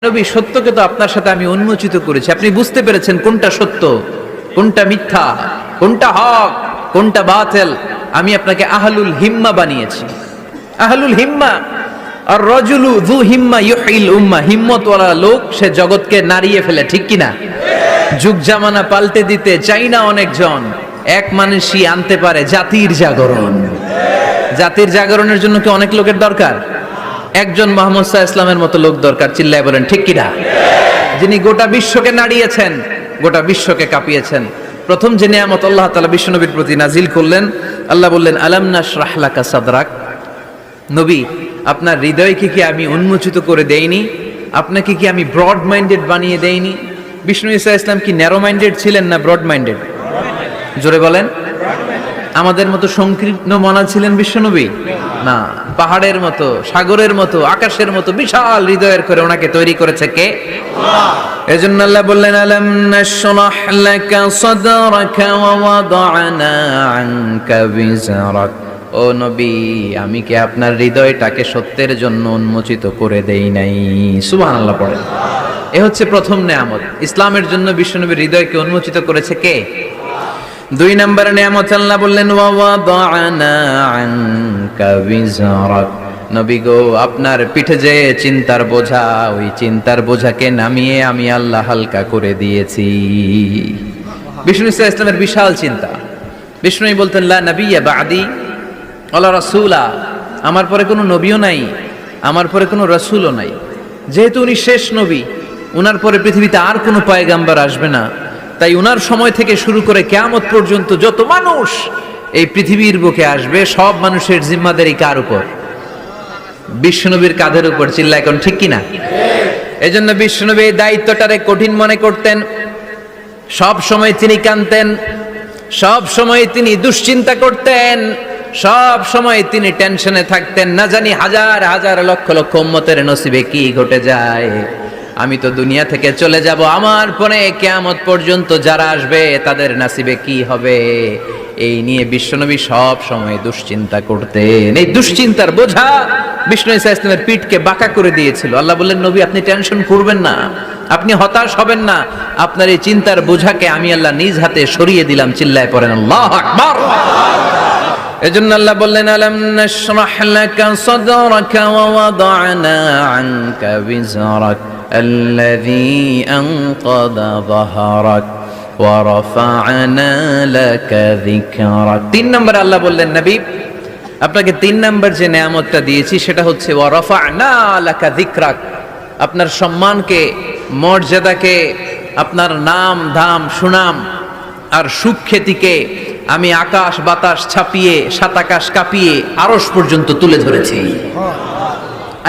নবী, সত্যকে তো আপনার সাথে আমি উন্মোচিত করেছি, আপনি বুঝতে পেরেছেন কোনটা সত্য, কোনটা মিথ্যা, কোনটা হক, কোনটা বাতিল। আমি আপনাকে আহলুল হিম্মা বানিয়েছি। আহলুল হিম্মা আর রাজুলু যু হিম্মা ইউহিল উম্মাহ, হিম্মতওয়ালা লোক সে জগৎকে নাড়িয়ে ফেলে, ঠিক কিনা? যুগ জামানা পাল্টে দিতে চাই না অনেকজন, এক মানুষই আনতে পারে জাতির জাগরণ। জাতির জাগরণের জন্য কি অনেক লোকের দরকার? একজন মুহাম্মদ সাল্লাল্লাহু আলাইহি ওয়াসাল্লামের মতো লোক দরকার। চিল্লায় বলেন ঠিক কিনা? যিনি গোটা বিশ্বকে নাড়িয়েছেন, গোটা বিশ্বকে কাঁপিয়েছেন। প্রথম যে নিয়ামত আল্লাহ তাআলা বিশ্বনবীর প্রতি নাজিল করলেন, আল্লাহ বললেন আলাম নাশরাহ লাকা সাদরাক, নবী আপনার হৃদয়কে কি আমি উন্মোচিত করে দেইনি? আপনাকে কি আমি ব্রড মাইন্ডেড বানিয়ে দেইনি? বিষ্ণু ঈসা ইসলাম কি ন্যারো মাইন্ডেড ছিলেন না ব্রড মাইন্ডেড? জোরে বলেন। আমাদের মতো সংকীর্ণ মনা ছিলেন বিশ্বনবী? না, পাহাড়ের মতো, সাগরের মতো, আকাশের মতো বিশাল হৃদয়ের করে ওনাকে তৈরি করেছে কে? আল্লাহ। এজন্য আল্লাহ বললেন আলাম নাশরাহ লাকা সাদরাকা ওয়া ওয়াদানা আনকা বিজরাক, ও নবী আমি কি আপনার হৃদয়টাকে সত্যের জন্য উন্মোচিত করে দেই নাই? সুবহানাল্লাহ পড়েন। এ হচ্ছে প্রথম নিয়ামত, ইসলামের জন্য বিশ্বনবীর হৃদয়কে উন্মোচিত করেছে কে? দুই নম্বরে নিয়ামত আল্লাহ বললেন ওয়া ওয়াদানা আনকা বিজরাক, নবী গো আপনার পিঠে যে চিন্তার বোঝা, ওই চিন্তার বোঝাকে নামিয়ে আমি আল্লাহ হালকা করে দিয়েছি। বিষ্ণু ইসলামের বিশাল চিন্তা। বিষ্ণু বলতেন লা নবিয়্যা বাদি ওয়ালা রাসূলা, আমার পরে কোনো নবীও নাই, আমার পরে কোনো রাসূলও নাই। যেহেতু উনি শেষ নবী, উনার পরে পৃথিবীতে আর কোনো পয়গাম্বর আসবে না, তাই উনার সময় থেকে শুরু করে কিয়ামত পর্যন্ত যত মানুষ এই পৃথিবীর বুকে আসবে, সব মানুষের জিম্মাদারি কার উপর? বিশ্বনবীর কাঁধের উপর। চিল্লা এখন ঠিক কিনা? এই জন্য বিশ্বনবী এই দায়িত্বটারে কঠিন মনে করতেন। সব সময় তিনি কাঁদতেন, সব সময় তিনি দুশ্চিন্তা করতেন, সব সময় তিনি টেনশনে থাকতেন, না জানি হাজার হাজার লক্ষ লক্ষ উম্মতের নসিবে কি ঘটে যায়। আমি তো দুনিয়া থেকে চলে যাব, আমার পরে কিয়ামত পর্যন্ত যারা আসবে তাদের নসিবে কি হবে, এই নিয়ে বিশ্বনবী সব সময় দুশ্চিন্তা করতেন। এই দুশ্চিন্তার বোঝা বিষ্ণু ঈসা ইসলামের পিঠকে বাঁকা করে দিয়েছিল। আল্লাহ বললেন নবী আপনি টেনশন করবেন না, আপনি হতাশ হবেন না, আপনার এই চিন্তার বোঝাকে আমি আল্লাহ নিজ হাতে সরিয়ে দিলাম। চিল্লায় পড়েন আল্লাহু আকবার। এজন্য আল্লাহ বললেন আলাম নাশরাহ লাকা সাদরাকা ওয়া ওয়াদানা আনকা বিজরাক আল্লাযী আনকাযা যাহরাক ওয়া রাফা'না লাকা যিকরাক। তিন নম্বরে আল্লাহ বললেন নবী আপনাকে তিন নম্বর যে নিয়ামতটা দিয়েছি সেটা হচ্ছে ওয়া রাফা'না লাকা যিকরাক, আপনার সম্মানকে, মর্যাদাকে, আপনার নাম ধাম সুনাম আর সুখ্যাতিকে আমি আকাশ বাতাস ছাপিয়ে, সাত আকাশ কাঁপিয়ে আরশ পর্যন্ত তুলে ধরেছি।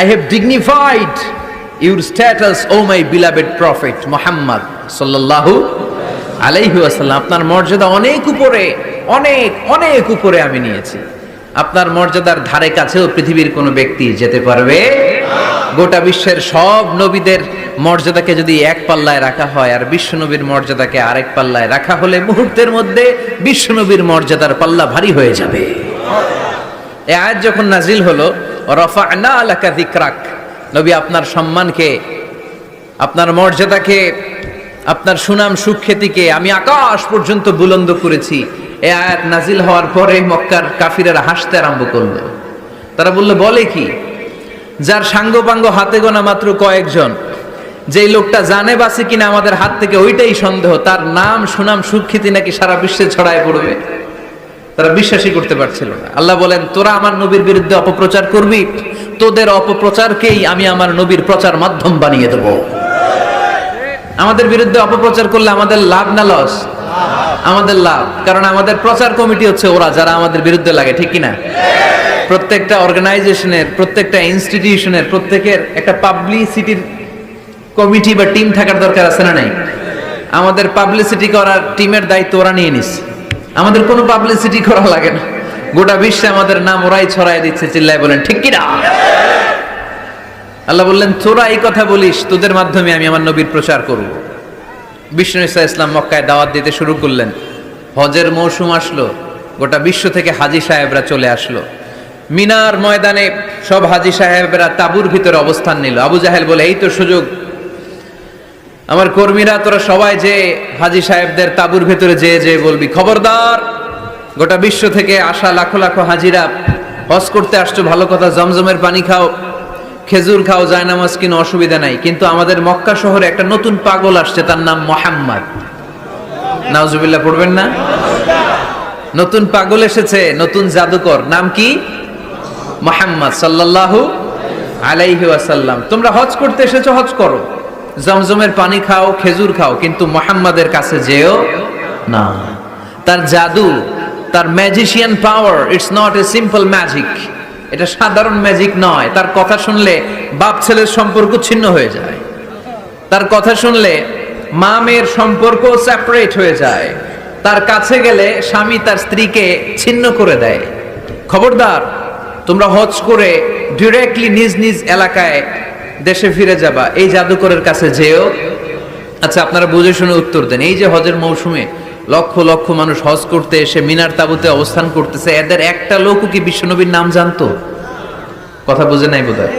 I have dignified your status, O my beloved prophet Muhammad sallallahu আলাইহি ওয়াসাল্লাম। আপনার মর্যাদা অনেক উপরে, অনেক অনেক উপরে আমি নিয়েছি। আপনার মর্যাদার ধারে কাছেও পৃথিবীর কোনো ব্যক্তি যেতে পারবে না। গোটা বিশ্বের সব নবীদের মর্যাদাকে যদি এক পাল্লায় রাখা হয় আর বিশ্বনবীর মর্যাদাকে আরেক পাল্লায় রাখা হলে মুহূর্তের মধ্যে বিশ্বনবীর মর্যাদার পাল্লা ভারী হয়ে যাবে। এই আয়াত যখন নাজিল হলো রাফা'না লাকা যিকরাক, নবী আপনার সম্মানকে, আপনার মর্যাদাকে, আপনার সুনাম সুখ্যাতিকে আমি আকাশ পর্যন্ত বুলন্দ করেছি। এই আয়াত নাজিল হওয়ার পরে মক্কার কাফিরেরা হাসতে আরম্ভ করলো। তারা বলল বলে কি, যার সাঙ্গপাঙ্গ হাতে গোনা মাত্র কয়েকজন, যেই লোকটা জানে বাসে কিনা আমাদের হাত থেকে ওইটাই সন্দেহ, তার নাম সুনাম সুখ্যাতি নাকি সারা বিশ্বে ছড়ায় পড়বে। তারা বিশ্বাসই করতে পারছিল না। আল্লাহ বলেন তোরা আমার নবীর বিরুদ্ধে অপপ্রচার করবি, তোদের অপপ্রচারকেই আমি আমার নবীর প্রচার মাধ্যম বানিয়ে দেব। আমাদের বিরুদ্ধে অপপ্রচার করলে আমাদের লাভ না লস? আমাদের লাভ, কারণ আমাদের প্রচার কমিটি হচ্ছে ওরা যারা আমাদের বিরুদ্ধে লাগে, ঠিক কিনা? প্রত্যেকটা অর্গানাইজেশনের, প্রত্যেকটা ইনস্টিটিউশনের, প্রত্যেকের একটা পাবলিসিটির কমিটি বা টিম থাকার দরকার আছে না নাই? আমাদের পাবলিসিটি করার টিমের দায়িত্ব ওরা নিয়ে নিস, আমাদের কোনো পাবলিসিটি করা লাগে না। গোটা বিশ্বে আমাদের নাম ওরাই ছড়াই দিচ্ছে। চিল্লায় বলেন ঠিক কিনা? আল্লাহ বললেন তোরা এই কথা বলিস, তোদের মাধ্যমে আমি আমার নবীর প্রচার করব। বিষ্ণু ঈসা ইসলাম মক্কায় দাওয়াত দিতে শুরু করলেন। হজের মৌসুম আসলো, গোটা বিশ্ব থেকে হাজী সাহেবরা চলে আসলো। মিনার ময়দানে সব হাজী সাহেবরা তাঁবুর ভিতরে অবস্থান নিল। আবু জাহেল বলে এই তো সুযোগ, আমার কর্মীরা তোরা সবাই যে হাজী সাহেবদের তাঁবুর ভেতরে যে বলবি, খবরদার, গোটা বিশ্ব থেকে আসা লাখো লাখো হাজিরা হজ করতে আসছো, ভালো কথা, জমজমের পানি খাও, খেজুর খাও, জায়নামাজ কিনো, অসুবিধা নাই, কিন্তু আমাদের মক্কা শহরে একটা নতুন পাগল আসছে, তার নাম মুহাম্মদ। নাউজুবিল্লাহ পড়বেন না? নতুন পাগল এসেছে, নতুন জাদুকর, নাম কি? মুহাম্মদ সাল্লাল্লাহু আলাইহি ওয়াসাল্লাম। তোমরা হজ করতে এসেছো, হজ করো, জমজমের পানি খাও, খেজুর খাও, কিন্তু মুহাম্মাদের কাছে যেও না। তার জাদু, তার magician power, it's not a simple magic, এটা সাধারণ ম্যাজিক নয়। তার কথা শুনলে বাপ ছেলের সম্পর্ক ছিন্ন হয়ে যায়, তার কথা শুনলে মা মেয়ের সম্পর্ক সেপারেট হয়ে যায়, তার কাছে গেলে স্বামী তার স্ত্রীকে ছিন্ন করে দেয়। খবরদার, তোমরা হজ করে ডিরেক্টলি নিজ নিজ এলাকায় দেশে ফিরে যাবা, এই জাদুকরের কাছে যেও। আচ্ছা, আপনারা বুঝে শুনে উত্তর দেন। এই যে হজের মৌসুমে লক্ষ লক্ষ মানুষ হজ করতে এসে মিনার তাঁবুতে অবস্থান করতেছে, এদের একটা লোকও কি বিশ্বনবীর নাম জানতো? কথা বুঝে নাই বোধহয়।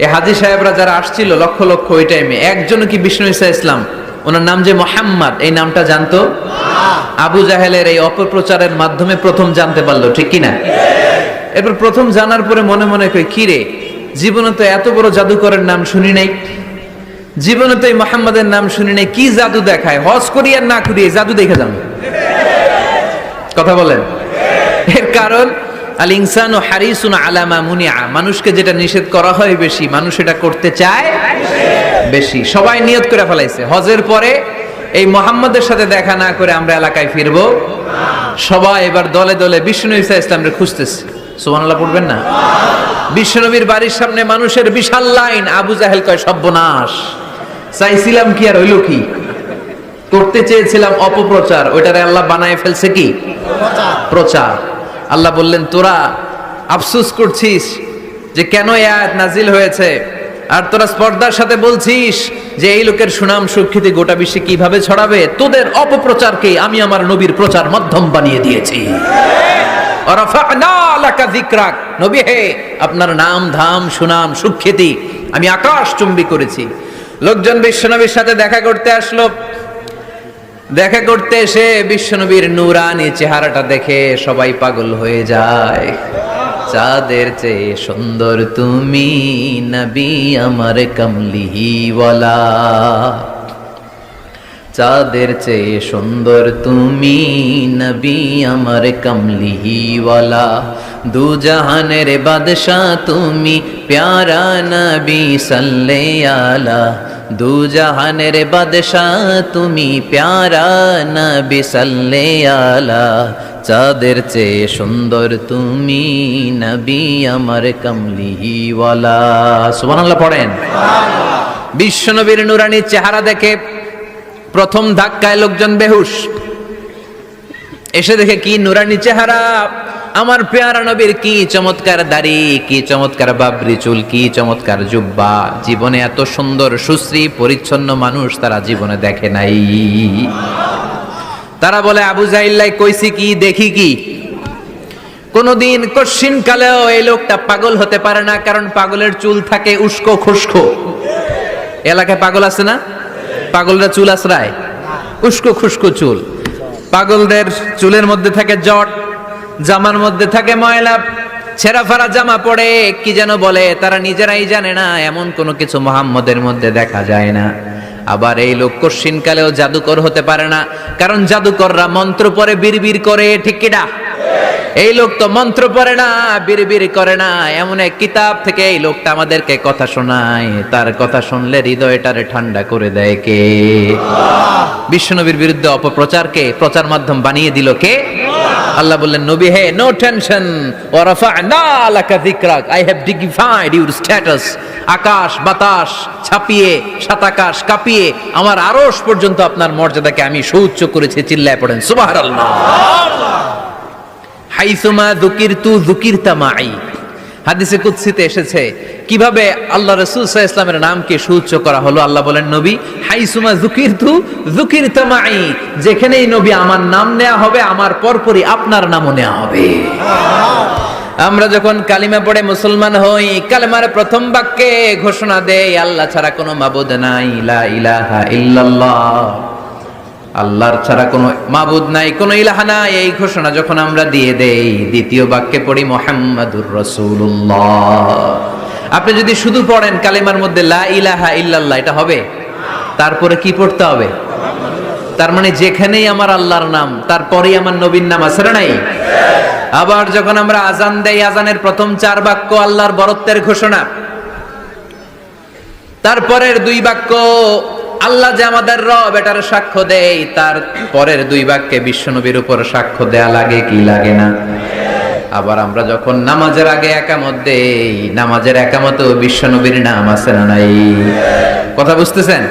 এই হাজী সাহেবরা যারা আসছিল লক্ষ লক্ষ, ওই টাইমে একজনও কি বিষ্ণু ঈসা ইসলাম, ওনার নাম যে মুহাম্মদ, এই নামটা জানতো? আবু জাহেলের এই অপপ্রচারের মাধ্যমে প্রথম জানতে পারলো, ঠিক কিনা? এরপর প্রথম জানার পরে মনে মনে কই, কি রে, জীবনে তো এত বড় জাদুকরের নাম শুনি নাই, জীবনে তো এই মুহাম্মাদের নাম শুনি নাই, কি জাদু দেখায়, হজ করি আর না করি জাদু দেখে যান। কথা বলেন। এর কারণ আল ইনসানু হারিসুন আলা মা মুনিআ, মানুষকে যেটা নিষেধ করা হয় বেশি, মানুষ এটা করতে চায় বেশি। সবাই নিয়ত করে ফেলাইছে, হজের পরে এই মুহাম্মাদের সাথে দেখা না করে আমরা এলাকায় ফিরবো। সবাই এবার দলে দলে বিষ্ণু ঈসা ইসলামকে খুঁজতেছে। সুবহানাল্লাহ পড়বেন না? বিশ্বনবীর বাড়ির সামনে মানুষের বিশাল লাইন। আবু জাহেল কয়, সর্বনাশ, চাইছিলাম কি আর হইল কি, করতে চেয়েছিলাম অপপ্রচার, ওইটারে আল্লাহ বানায় ফেলছে কি প্রচার। আল্লাহ বললেন, তোরা আফসোস করছিস যে কেন এই আয়াত নাজিল হয়েছে, আর তোরা স্পর্ধার সাথে বলছিস যে এই লোকের সুনাম সুখ্যাতি গোটা বিশ্বে কিভাবে ছড়াবে, তোদের অপপ্রচারকে আমি আমার নবীর প্রচার মাধ্যম বানিয়ে দিয়েছি। নবী হে, আপনার নাম ধাম সুনাম সুখ্যাতি আমি আকাশ চুম্বি করেছি। লোকজন বিশ্বনবীর সাথে দেখা করতে আসলো। দেখা করতে এসে বিশ্বনবীর নূরানি চেহারাটা দেখে সবাই পাগল হয়ে যায়। চাঁদের চেয়ে সুন্দর তুমি নবী আমার কমলিওয়ালা, চাঁদের চেয়ে সুন্দর তুমি নবী আমার কমলিওয়ালা, দু জাহানের বাদশাহ তুমি প্যারা নবী সাল্লাল্লাহু আলা, দু জাহানের বাদশাহ তুমি প্যারা নবী সাল্লাল্লাহু আলা, চাঁদের চেয়ে সুন্দর তুমি নবী আমার কমলিওয়ালা। সুবহানাল্লাহ পড়েন। বিশ্বনবীর নূরানি চেহারা দেখে প্রথম ধাক্কায় লোকজন বেহুশ। এসে দেখে কি নূরানি চেহারা, আমার পেয়ারা নবীর কি চমৎকার দাড়ি, কি চমৎকার বাবরি চুল, কি চমৎকার জুব্বা। জীবনে এত সুন্দর সুশ্রী পরিচ্ছন্ন মানুষ তারা জীবনে দেখে নাই। তারা বলে, আবু জাহিল্লাই কইছি কি, দেখি কি। কোনদিন কশিন কালেও এই লোকটা পাগল হতে পারে না, কারণ পাগলের চুল থাকে উস্কো খুস্কো। এলাকায় পাগল আছে না? পাগলরা চুল আশ্রায়, উস্কো খুস্কো চুল। পাগলদের চুলের মধ্যে থাকে জট, জামার মধ্যে থাকে ময়লা, ছেঁড়া ফাড়া জামা পড়ে, কি যেন বলে তারা নিজেরাই জানে না, এমন কোনো কিছু মুহাম্মদের মধ্যে দেখা যায় না। আবার এই লোক কশিন কালেও জাদুকর হতে পারে না, কারণ জাদুকররা মন্ত্র পড়ে বিড়বিড় করে, ঠিক কিনা? এই লোক তো মন্ত্র পড়ে না, বিড়বিড় করে না। এমন এক কিতাব থেকে এই লোকটা আমাদেরকে কথা শোনায়, তার কথা শুনলে হৃদয়টারে ঠান্ডা করে দেয় কে? বিশ্বনবীর বিরুদ্ধে অপপ্রচারকে প্রচার মাধ্যম বানিয়ে দিল কে? আল্লাহ বললেন, নবী হে, নো টেনশন, ওয়া রাফা'না লাকা যিকরাক, I have dignified your status. আকাশ বাতাস ছাপিয়ে, সাতাকাশ কাঁপিয়ে, আমার আরশ পর্যন্ত আপনার মর্যাদাকে আমি সুউচ্চ করেছি। চিল্লায় পড়েন সুবহানাল্লাহ। হাইসুমা যুকিরতু যুকিরতা মাই, হাদিসে কুদসিতে এসেছে কিভাবে আল্লাহ রাসূল সাল্লাল্লাহু আলাইহি ওয়াসাল্লামের নামকে সুউচ্চ করা হলো। আল্লাহ বলেন, নবী হাইসুমা যুকিরতু যুকিরতা মাই, যেখানেই নবী আমার নাম নেওয়া হবে, আমার পরপরই আপনার নামও নেওয়া হবে। আমরা যখন কালিমা পড়ে মুসলমান হই, কালেমার প্রথম বাক্যে ঘোষণা দেই আল্লাহ ছাড়া কোনো মাবুদ নাই, লা ইলাহা ইল্লাল্লাহ, আল্লাহর ছাড়া কোনো মাবুদ নাই, কোনো ইলাহা নাই। এই ঘোষণা যখন আমরা দিয়ে দেই, দ্বিতীয় বাক্যে পড়ি মুহাম্মাদুর রাসূলুল্লাহ। আপনি যদি শুধু পড়েন কালেমার মধ্যে লা ইলাহা ইল্লাল্লাহ, এটা হবে? তারপরে কি পড়তে হবে? তার মানে যেখানেই আমার আল্লাহর নাম, তারপরেই আমার নবীর নাম আছে না নাই? আবার যখন আমরা আজান দেই, আজানের প্রথম 4 বাক্য আল্লাহর বরত্বের ঘোষণা, তারপরের 2 বাক্য আল্লাহ যে আমাদের রব এটার সাক্ষ্য দেয়, তার পরের 2 বাক্যে বিশ্বনবীর উপর সাক্ষ্য দেয়া লাগে কি লাগে না? আবার আমরা যখন নামাজের আগে একামত দেই, নামাজের একামতে বিশ্বনবীর নাম আছে না নাই? কথা বুঝতেছেন?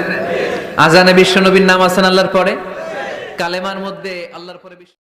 আজানে বিশ্বনবীর নাম আছে না আল্লাহর পরে? কালেমার মধ্যে আল্লাহর পরে